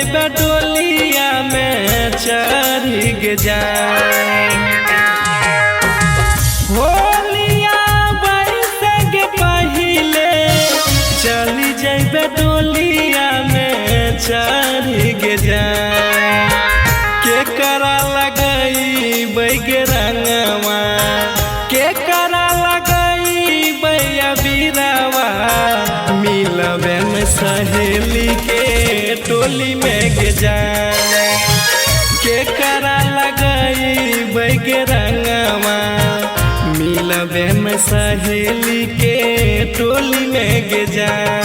जैबे डोलिया में चढ़ी के जाए होलिया बैसे के पहिले चली जैबे डोलिया में चढ़ी के जाए के करा लगई बैगे रंगवा के करा लगई बैया बीरावा मिलबे में सहेली के टोली में के जाए के करा लगई बैगे रंगवा मिलबे में सहेली के टोली में के जाए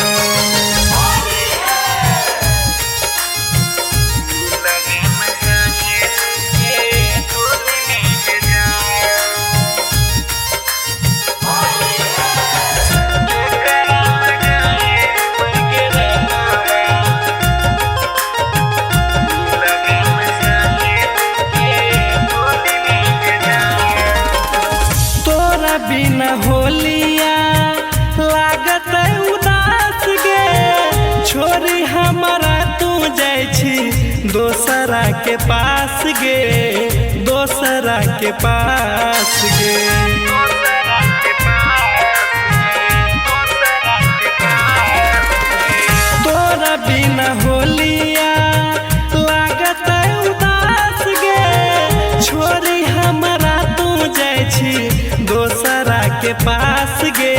बिना होलिया लागत उदास गे छोरी हमारा तू जाय छी दोसरा के पास गे दोसरा के पास गे तोरा बिना होलिया लागत उदास गे छोरी हमारा तू जाय छी दोसरा के पास गे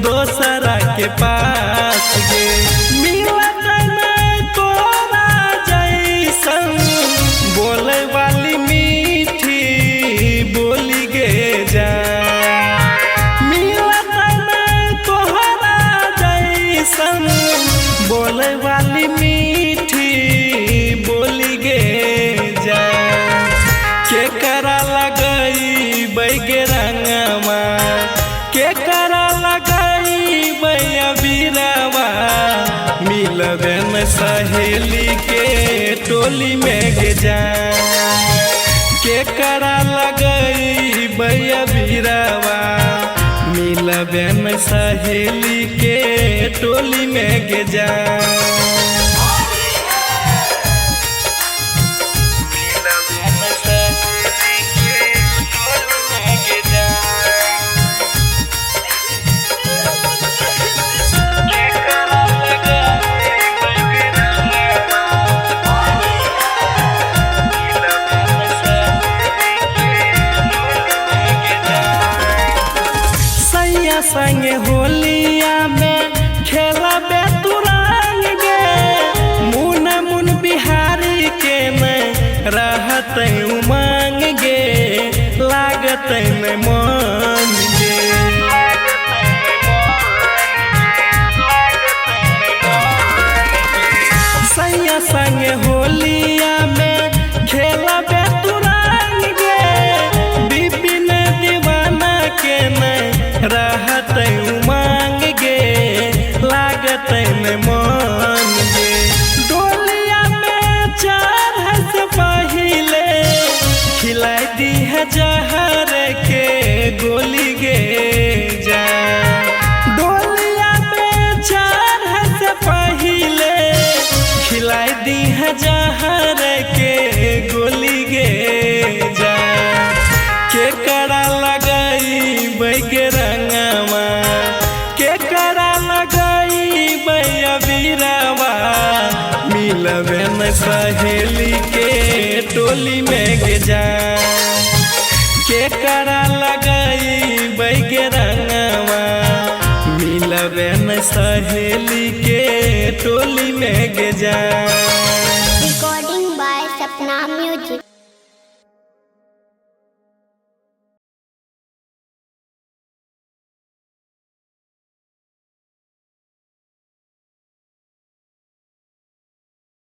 दोसरा के पास गे मिलत नहीं तोरा जैसन बोले वाली मीठी बोली गे जा मिलत नहीं तोहरा जैसन बोले वाली मीठी बोली गे जा के करा लगई बैगे रंगवा के करा लगई बैया बीरावा मिलबे में सहेली के टोली में के जाए के करा लगई बैया बीरावा मिलबे में सहेली के टोली में के जाए संगे होलिया में खेलबे तू रंग गे मुन मुन बिहारी के में रहत उमंग गे लागत में मन गे सैया संगे होलिया में खेलबे तू रंग गे बिपिन दीवाना के में रहत उमंग गे लागत में मन गे डोलिया में चढ़ से पहिले खिलाई दी है जहर के गोली गे जा डोलिया में चढ़ से पहिले खिलाई दी है जहर के गोली गे जा के करा लगई बैगे रंगवा के करा लगई बैया बीरावा मिलबे में सहेली के टोली में के जाए के करा लगई बैगे रंगवा मिलबे में सहेली के टोली में के जाए।